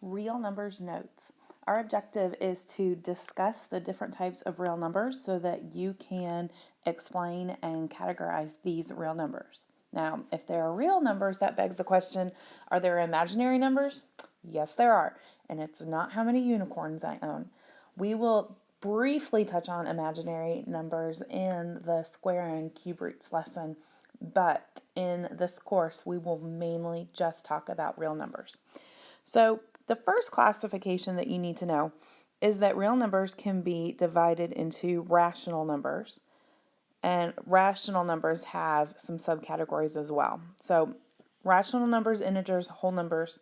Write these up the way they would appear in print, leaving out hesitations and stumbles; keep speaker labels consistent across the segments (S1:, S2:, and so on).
S1: real numbers notes. Our objective is to discuss the different types of real numbers so that you can explain and categorize these real numbers. Now, if there are real numbers, that begs the question, are there imaginary numbers? Yes, there are, and it's not how many unicorns I own. We will briefly touch on imaginary numbers in the square and cube roots lesson, but in this course, we will mainly just talk about real numbers. So the first classification that you need to know is that real numbers can be divided into rational numbers, and rational numbers have some subcategories as well. So rational numbers, integers, whole numbers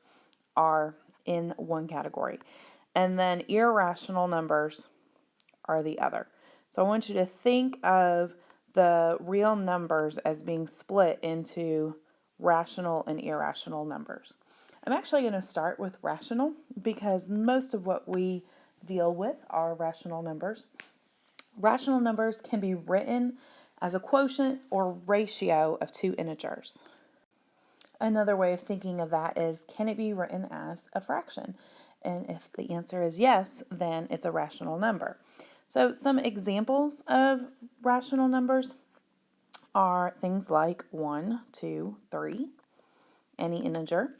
S1: are in one category, and then irrational numbers are the other. So I want you to think of the real numbers as being split into rational and irrational numbers. I'm actually going to start with rational because most of what we deal with are rational numbers. Rational numbers can be written as a quotient or ratio of two integers. Another way of thinking of that is, can it be written as a fraction? And if the answer is yes, then it's a rational number. So some examples of rational numbers are things like 1, 2, 3, any integer.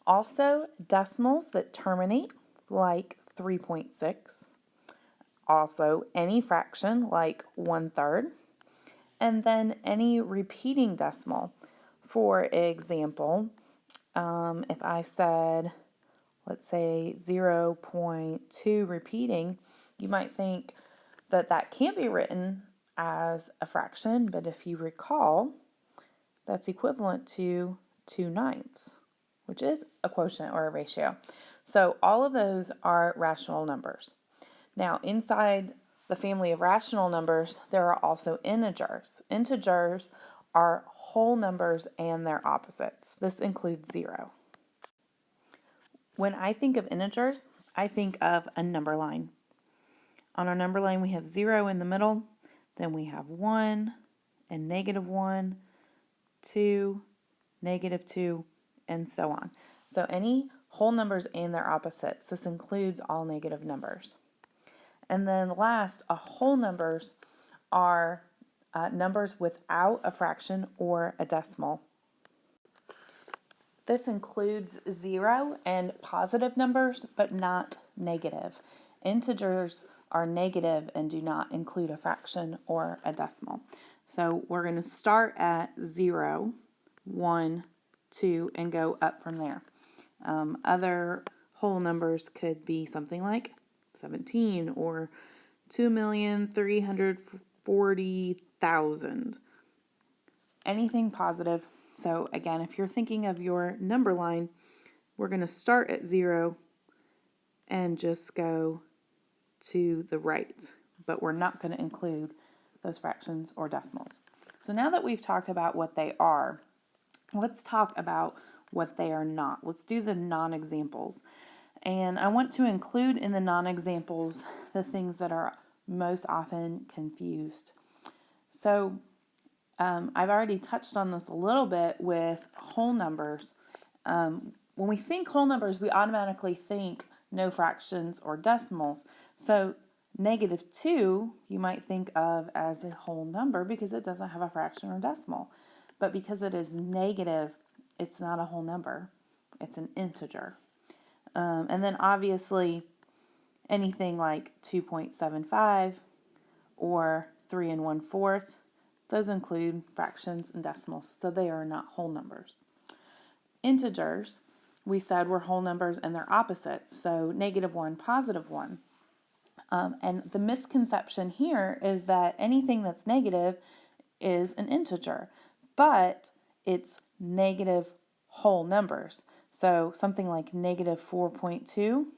S1: Also, decimals that terminate, like 3.6. Also, any fraction, like 1/3. And then any repeating decimal. For example, if I said, let's say 0.2 repeating, you might think that that can't be written as a fraction, but if you recall, that's equivalent to 2/9, which is a quotient or a ratio. So all of those are rational numbers. Now, inside the family of rational numbers, there are also integers. Integers are whole numbers and their opposites. This includes 0. When I think of integers, I think of a number line. On our number line, we have 0 in the middle, then we have 1 and -1, 2, -2, and so on. So any whole numbers and their opposites. This includes all negative numbers. And then last, whole numbers are numbers without a fraction or a decimal. This includes 0 and positive numbers, but not negative. Integers are negative and do not include a fraction or a decimal. So we're going to start at 0, 1, 2, and go up from there. Other whole numbers could be something like 17 or 2,340,000. Anything positive. So again, if you're thinking of your number line, we're going to start at 0 and just go to the right, but we're not going to include those fractions or decimals. So now that we've talked about what they are, let's talk about what they are not. Let's do the non-examples. And I want to include in the non-examples the things that are most often confused. So I've already touched on this a little bit with whole numbers. When we think whole numbers, we automatically think no fractions or decimals. So -2, you might think of as a whole number because it doesn't have a fraction or decimal. But because it is negative, it's not a whole number. It's an integer. And then obviously anything like 2.75 or 3 1/4, those include fractions and decimals, so they are not whole numbers. Integers, we said, were whole numbers and their opposites, so -1, +1. And the misconception here is that anything that's negative is an integer, but it's negative whole numbers. So something like -4.2,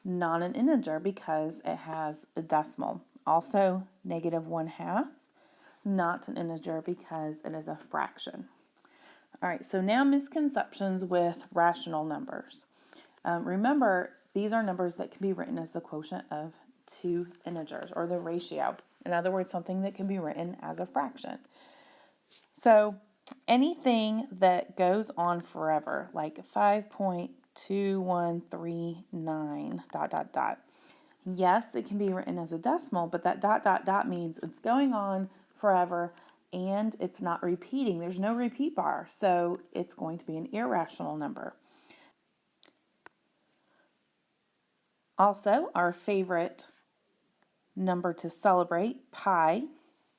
S1: not an integer because it has a decimal. Also, -1/2, not an integer because it is a fraction. All right, so now misconceptions with rational numbers. Remember, these are numbers that can be written as the quotient of two integers, or the ratio. In other words, something that can be written as a fraction. So anything that goes on forever, like 5.2 2139 dot dot dot. Yes, it can be written as a decimal, but that dot dot dot means it's going on forever and it's not repeating. There's no repeat bar, so it's going to be an irrational number. Also, our favorite number to celebrate, pi,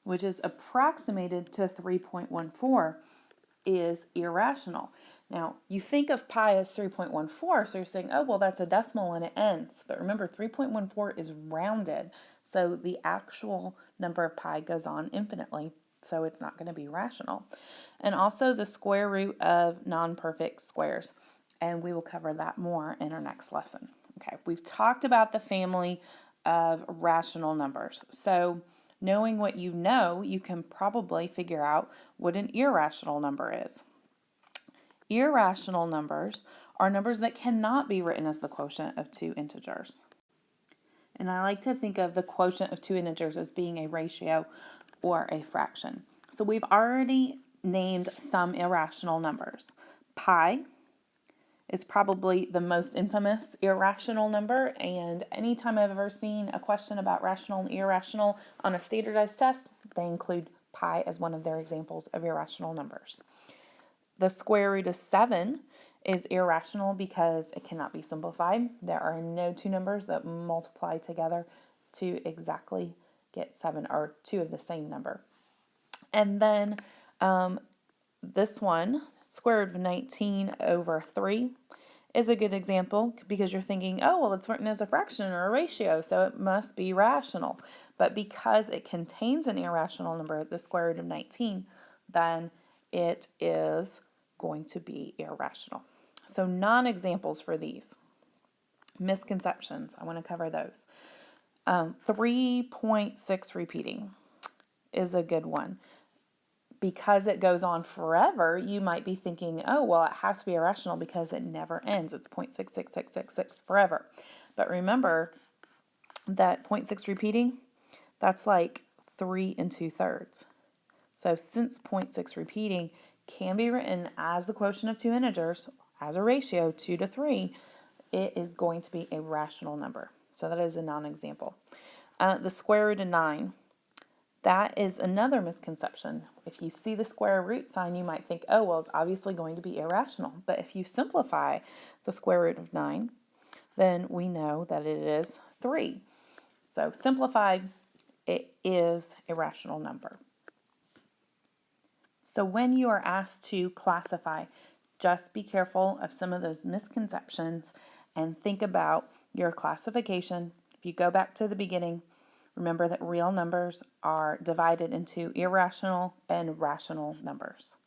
S1: which is approximated to 3.14, is irrational. Now, you think of pi as 3.14, so you're saying, oh, well, that's a decimal and it ends. But remember, 3.14 is rounded, so the actual number of pi goes on infinitely, so it's not going to be rational. And also the square root of non-perfect squares, and we will cover that more in our next lesson. Okay, we've talked about the family of rational numbers. So knowing what you know, you can probably figure out what an irrational number is. Irrational numbers are numbers that cannot be written as the quotient of two integers. And I like to think of the quotient of two integers as being a ratio or a fraction. So we've already named some irrational numbers. Pi is probably the most infamous irrational number, and anytime I've ever seen a question about rational and irrational on a standardized test, they include pi as one of their examples of irrational numbers. The square root of 7 is irrational because it cannot be simplified. There are no two numbers that multiply together to exactly get 7, or two of the same number. And then this one, square root of 19 over 3, is a good example because you're thinking, oh, well, it's written as a fraction or a ratio, so it must be rational. But because it contains an irrational number, the square root of 19, then it is going to be irrational. So non-examples for these. Misconceptions, I want to cover those. 3.6 repeating is a good one. Because it goes on forever, you might be thinking, oh, well, it has to be irrational because it never ends. It's 0.66666 forever. But remember that 0.6 repeating, that's like 3 2/3. So since 0.6 repeating can be written as the quotient of two integers, as a ratio, 2 to 3, it is going to be a rational number. So that is a non-example. The square root of 9. That is another misconception. If you see the square root sign, you might think, oh, well, it's obviously going to be irrational. But if you simplify the square root of 9, then we know that it is 3. So simplified, it is a rational number. So when you are asked to classify, just be careful of some of those misconceptions and think about your classification. If you go back to the beginning, remember that real numbers are divided into irrational and rational numbers.